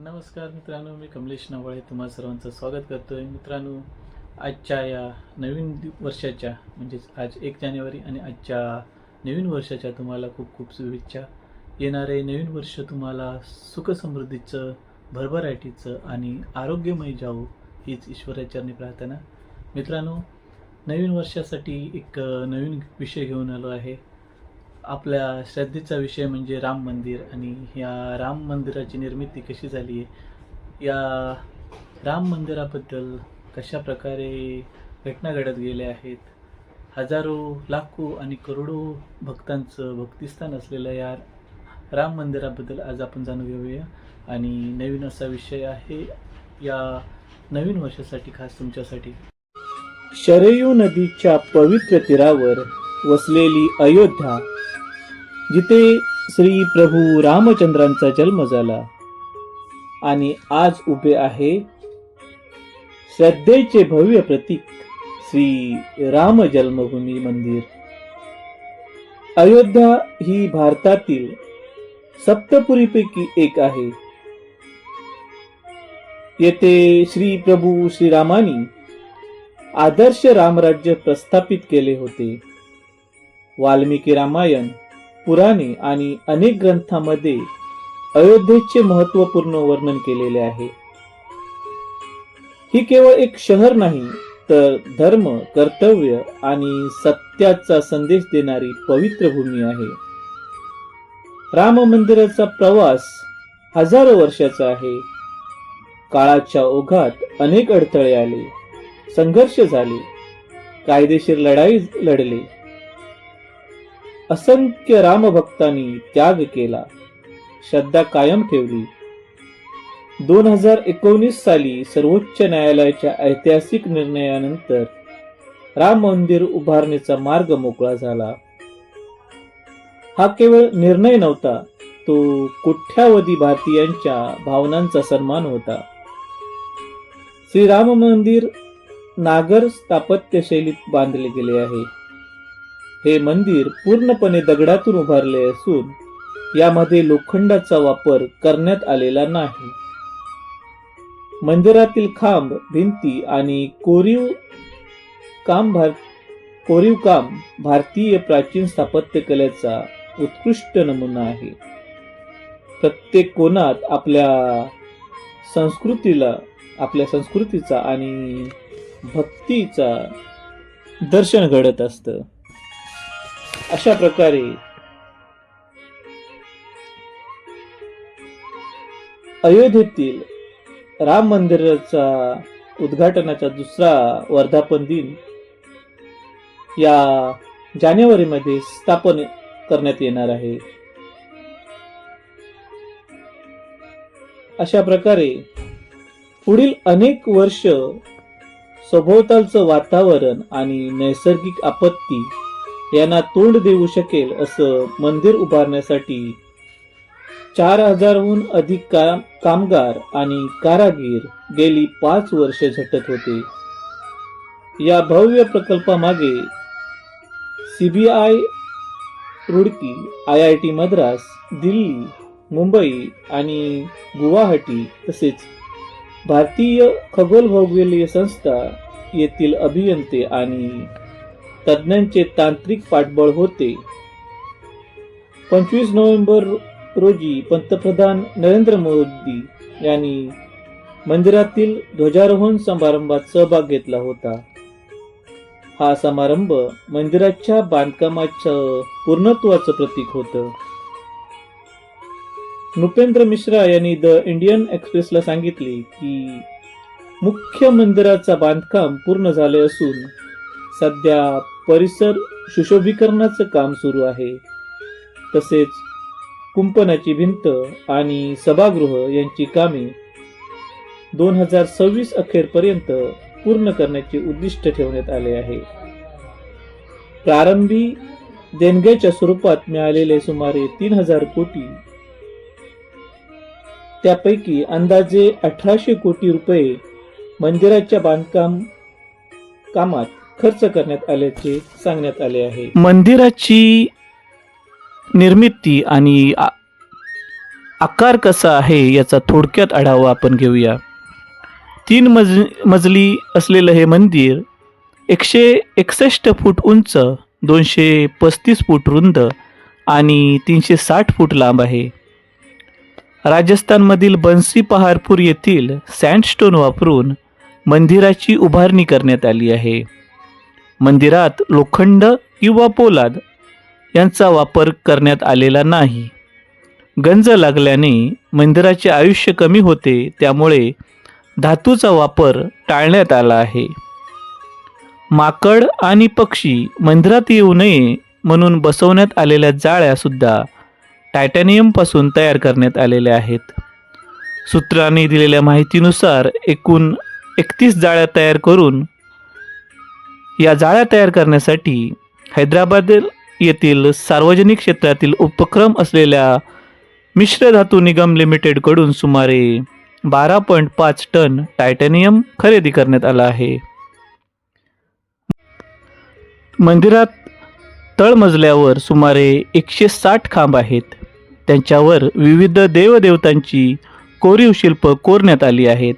नमस्कार मित्रांनो, मी कमलेश नवाळे तुम्हा सर्वांचं स्वागत करतोय. मित्रांनो, आजच्या या नवीन वर्षाच्या म्हणजेच आज 1 जानेवारी आणि आजच्या नवीन वर्षाच्या तुम्हाला खूप खूप शुभेच्छा. येणारे नवीन वर्ष तुम्हाला सुखसमृद्धीचं, भरभराटीचं आणि आरोग्यमय जावो हीच ईश्वराचरणी प्रार्थना. मित्रांनो, नवीन वर्षासाठी एक नवीन विषय घेऊन आलो आहे. आपल्या श्रद्धेचा विषय म्हणजे राम मंदिर आणि या राम मंदिराची निर्मिती कशी झाली आहे, या राम मंदिराबद्दल कशा प्रकारे घटना घडत गेल्या आहेत. हजारो, लाखो आणि करोडो भक्तांचं भक्तिस्थान असलेल्या या राम मंदिराबद्दल आज आपण जाणून घेऊया. आणि नवीन असा विषय आहे या नवीन वर्षासाठी खास तुमच्यासाठी. शरयू नदीच्या पवित्र तीरावर वसलेली अयोध्या, जिथे श्री प्रभू रामचंद्रांचा जन्म झाला आणि आज उभे आहे श्रद्धेचे भव्य प्रतीक श्री राम जन्मभूमी मंदिर. अयोध्या ही भारतातील सप्तपुरीपैकी एक आहे. येथे श्री प्रभू श्रीरामानी आदर्श रामराज्य प्रस्थापित केले होते. वाल्मिकी रामायण, पुराणे आणि अनेक ग्रंथांमध्ये अयोध्येचे महत्त्वपूर्ण वर्णन केलेले आहे. ही केवळ एक शहर नाही, तर धर्म, कर्तव्य आणि सत्याचा संदेश देणारी पवित्र भूमी आहे. राम मंदिराचा प्रवास हजारो वर्षाचा आहे. काळाच्या ओघात अनेक अडथळे आले, संघर्ष झाले, कायदेशीर लढाई लढले, असंख्य रामभक्तांनी त्याग केला, श्रद्धा कायम ठेवली. 2019 साली सर्वोच्च न्यायालयाच्या ऐतिहासिक निर्णयानंतर राम मंदिर उभारणीचा मार्ग मोकळा झाला. हा केवळ निर्णय नव्हता, तो कोट्यावधी भारतीयांच्या भावनांचा सन्मान होता. श्री राम मंदिर नागर स्थापत्य शैलीत बांधले गेले आहे. हे मंदिर पूर्णपणे दगडातून उभारले असून यामध्ये लोखंडाचा वापर करण्यात आलेला नाही. मंदिरातील खांब, भिंती आणि कोरीव काम भारतीय प्राचीन स्थापत्यकलेचा उत्कृष्ट नमुना आहे. प्रत्येक कोणात आपल्या संस्कृतीचा आणि भक्तीचा दर्शन घडत असतं. अशा प्रकारे अयोध्येतील राम मंदिराचा उद्घाटनाचा दुसरा वर्धापन दिन या जानेवारीमध्ये स्थापन करण्यात येणार आहे. अशा प्रकारे पुढील अनेक वर्ष सभोवतालचं वातावरण आणि नैसर्गिक आपत्ती यांना तोंड देऊ शकेल असं मंदिर उभारण्यासाठी 4000हून अधिक कामगार आणि कारागीर गेली 5 वर्षे झटत होते. या भव्य प्रकल्पामागे CBI रुडकी, IIT मद्रास, दिल्ली, मुंबई आणि गुवाहाटी तसेच भारतीय खगोलभौगोलीय संस्था येथील अभियंते आणि तज्ञांचे तांत्रिक पाठबळ होते. 25 नोव्हेंबर रोजी पंतप्रधान नरेंद्र मोदी यांनी मंदिरातील ध्वजारोहण समारंभात सहभाग घेतला होता. हा समारंभ मंदिराच्या बांधकामाचं पूर्णत्वाचं प्रतीक होतं. नृपेंद्र मिश्रा यांनी द इंडियन एक्सप्रेसला सांगितले की मुख्य मंदिराचं बांधकाम पूर्ण झाले असून सध्या परिसर सुशोभीकरणाचं काम सुरू आहे. तसेच कुंपणाची भिंत आणि सभागृह यांची कामे 2026 अखेरपर्यंत पूर्ण करण्याचे उद्दिष्ट ठेवण्यात आले आहे. प्रारंभी देणग्याच्या स्वरूपात मिळालेले सुमारे 3000 कोटी, त्यापैकी अंदाजे 1800 कोटी रुपये मंदिराच्या कामात खर्च करण्यात आल्याचे सांगण्यात आले आहे. मंदिराची निर्मिती आणि आकार कसा आहे याचा थोडक्यात आढावा आपण घेऊया. 3 मजली असलेलं हे मंदिर 161 फूट उंच, 235 फूट रुंद आणि 360 फूट लांब आहे. राजस्थानमधील बन्सी पहारपूर येथील सँडस्टोन वापरून मंदिराची उभारणी करण्यात आली आहे. मंदिरात लोखंड किंवा पोलाद यांचा वापर करण्यात आलेला नाही. गंज लागल्याने मंदिराचे आयुष्य कमी होते, त्यामुळे धातूचा वापर टाळण्यात आला आहे. माकड आणि पक्षी मंदिरात येऊ नये म्हणून बसवण्यात आलेल्या जाळ्या सुद्धा टायटॅनियमपासून तयार करण्यात आलेल्या आहेत. सूत्रांनी दिलेल्या माहितीनुसार एकूण 31 जाळ्या तयार करून या जाळ्या तयार करण्यासाठी हैदराबाद येथील सार्वजनिक क्षेत्रातील उपक्रम असलेल्या मिश्र धातू निगम लिमिटेडकडून सुमारे 12.5 टन टायटॅनियम खरेदी करण्यात आला आहे. मंदिरात तळमजल्यावर सुमारे 160 खांब आहेत. त्यांच्यावर विविध देवदेवतांची कोरीव शिल्प कोरण्यात आली आहेत.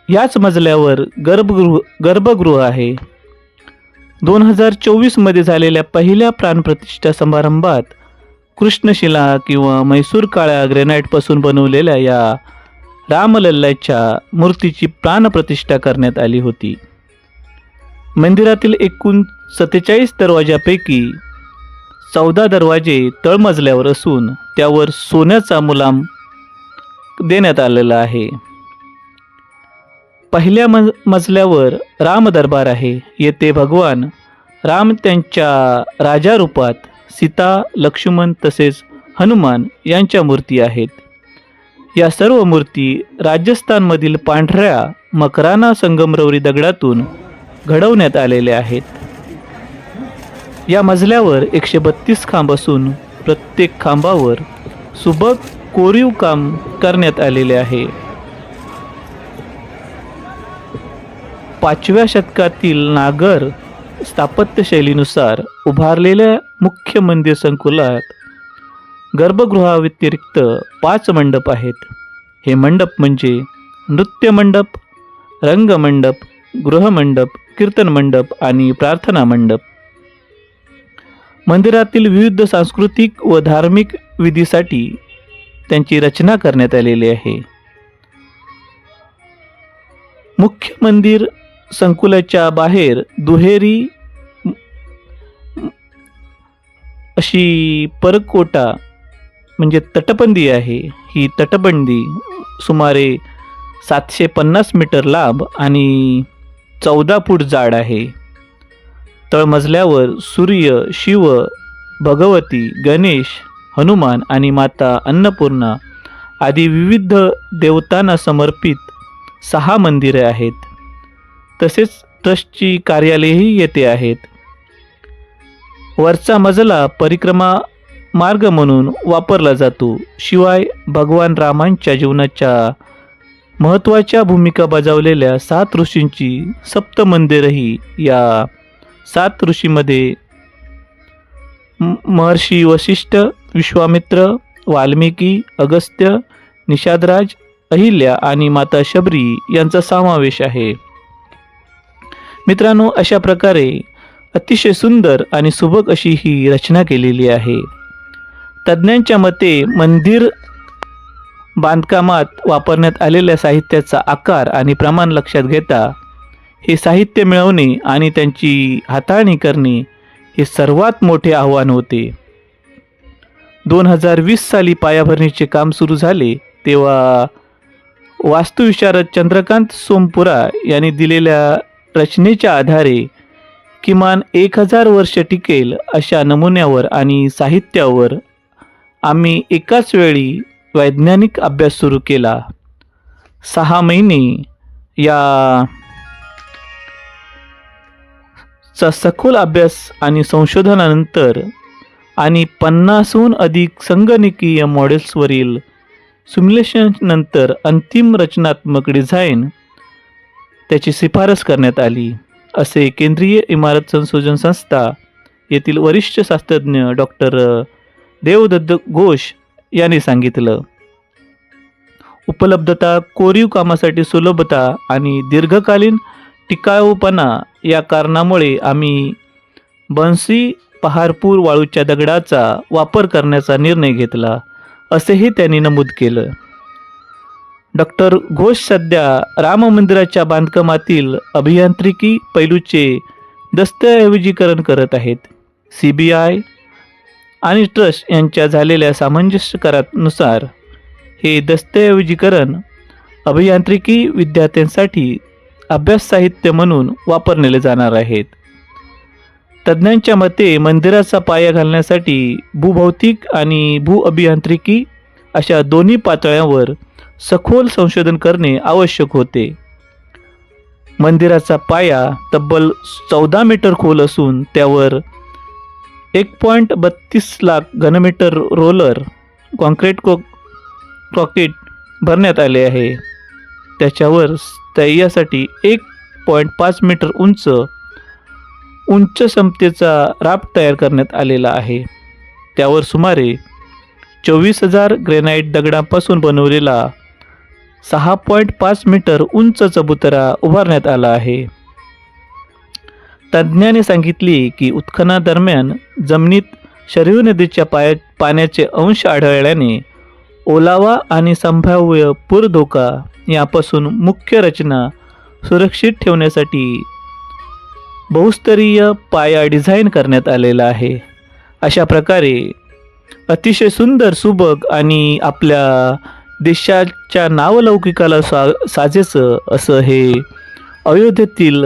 याच मजल्यावर गर्भगृह आहे. 2024 मध्ये झालेल्या पहिल्या प्राणप्रतिष्ठा समारंभात कृष्णशिला किंवा म्हैसूर काळ्या ग्रेनाइटपासून बनवलेल्या या रामलल्लाच्या मूर्तीची प्राणप्रतिष्ठा करण्यात आली होती. मंदिरातील एकूण 47 दरवाजापैकी 14 दरवाजे तळमजल्यावर असून त्यावर सोन्याचा मुलाम देण्यात आलेला आहे. पहिल्या मजल्यावर राम दरबार आहे. येथे भगवान राम त्यांच्या राजा रूपात, सीता, लक्ष्मण तसेच हनुमान यांच्या मूर्ती आहेत. या सर्व मूर्ती राजस्थानमधील पांढऱ्या मकराना संगमरवरी दगडातून घडवण्यात आलेल्या आहेत. या मजल्यावर 132 खांब असून प्रत्येक खांबावर सुबक कोरीव काम करण्यात आलेले आहे. 5व्या शतकातील नागर स्थापत्यशैलीनुसार उभारलेल्या मुख्य मंदिर संकुलात गर्भगृहाव्यतिरिक्त 5 मंडप आहेत. हे मंडप म्हणजे नृत्य मंडप, रंगमंडप, गृहमंडप, कीर्तन मंडप आणि प्रार्थना मंडप. मंदिरातील विविध सांस्कृतिक व धार्मिक विधीसाठी त्यांची रचना करण्यात आलेली आहे. मुख्य मंदिर संकुलाच्या बाहेर दुहेरी अशी परकोटा म्हणजे तटबंदी आहे. ही तटबंदी सुमारे 750 मीटर लांब आणि 14 फूट जाड आहे. तळमजल्यावर सूर्य, शिव, भगवती, गणेश, हनुमान आणि माता अन्नपूर्णा आदी विविध देवतांना समर्पित 6 मंदिरे आहेत. तसेच ट्रस्टची कार्यालयेही येथे आहेत. वरचा मजला परिक्रमा मार्ग म्हणून वापरला जातो. शिवाय भगवान रामांच्या जीवनाच्या महत्त्वाच्या भूमिका बजावलेल्या 7 ऋषींची सप्त मंदिरही या 7 ऋषीमध्ये महर्षी वशिष्ठ, विश्वामित्र, वाल्मिकी, अगस्त्य, निषादराज, अहिल्या आणि माता शबरी यांचा समावेश आहे. मित्रांनो, अशा प्रकारे अतिशय सुंदर आणि सुबक अशी ही रचना केलेली आहे. तज्ज्ञांच्या मते मंदिर बांधकामात वापरण्यात आलेल्या साहित्याचा आकार आणि प्रमाण लक्षात घेता हे साहित्य मिळवणे आणि त्यांची हाताळणी करणे हे सर्वात मोठे आव्हान होते. 2020 साली पायाभरणीचे काम सुरू झाले तेव्हा वास्तुविशारद चंद्रकांत सोमपुरा यांनी दिलेल्या रचनेच्या आधारे किमान 1000 वर्ष टिकेल अशा नमुन्यावर आणि साहित्यावर आम्ही एकाच वेळी वैज्ञानिक अभ्यास सुरू केला. 6 महिने या सखोल अभ्यास आणि संशोधनानंतर आणि 50हून अधिक संगणकीय मॉडेल्सवरील सिम्युलेशननंतर अंतिम रचनात्मक डिझाईन त्याची शिफारस करण्यात आली, असे केंद्रीय इमारत संशोधन संस्था येथील वरिष्ठ शास्त्रज्ञ डॉक्टर देवदत्त घोष यांनी सांगितलं. उपलब्धता, कोरीव कामासाठी सुलभता आणि दीर्घकालीन टिकाऊपणा या कारणामुळे आम्ही बन्सी पहारपूर वाळूच्या दगडाचा वापर करण्याचा निर्णय घेतला, असेही त्यांनी नमूद केलं. डॉक्टर घोष सध्या राम मंदिराच्या बांधकामातील अभियांत्रिकी पैलूचे दस्तऐवजीकरण करत आहेत. CBI आणि ट्रस्ट यांच्या झालेल्या सामंजस्य करारानुसार हे दस्तऐवजीकरण अभियांत्रिकी विद्यार्थ्यांसाठी अभ्यास साहित्य म्हणून वापरले जाणार आहेत. तज्ज्ञांच्या मते मंदिराचा पाया घालण्यासाठी भूभौतिक आणि भूअभियांत्रिकी अशा दोन्ही पातळ्यांवर सखोल संशोधन करणे आवश्यक होते. मंदिराचा पाया तब्बल 14 मीटर खोल असून त्यावर 1.32 लाख घनमीटर रोलर कॉन्क्रीट भरण्यात आले आहे. त्याच्यावर स्थैर्यासाठी 1.5 मीटर उंच क्षमतेचा राफ्ट तयार करण्यात आलेला आहे. त्यावर सुमारे 24,000 ग्रेनाइट दगडांपासून बनवलेला 6.5 मीटर उंच चबुतरा उभारण्यात आला आहे. तज्ज्ञांनी सांगितले की उत्खननादरम्यान जमिनीत शरयू नदीच्या पाण्याचे अंश आढळल्याने ओलावा आणि संभाव्य पूर धोका यापासून मुख्य रचना सुरक्षित ठेवण्यासाठी बहुस्तरीय पाया डिझाईन करण्यात आलेला आहे. अशा प्रकारे अतिशय सुंदर, सुबक आणि आपल्या देशाच्या नावलौकिकाला साजेचं असं हे अयोध्येतील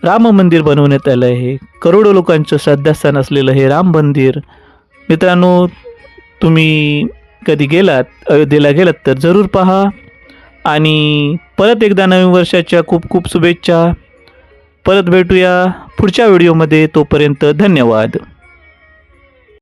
राम मंदिर बनवण्यात आलं आहे. करोडो लोकांचं श्रद्धास्थान असलेलं हे राम मंदिर. मित्रांनो, तुम्ही कधी अयोध्येला गेलात तर जरूर पहा. आणि परत एकदा नवीन वर्षाच्या खूप खूप शुभेच्छा. परत भेटूया पुढच्या व्हिडिओमध्ये. तोपर्यंत धन्यवाद.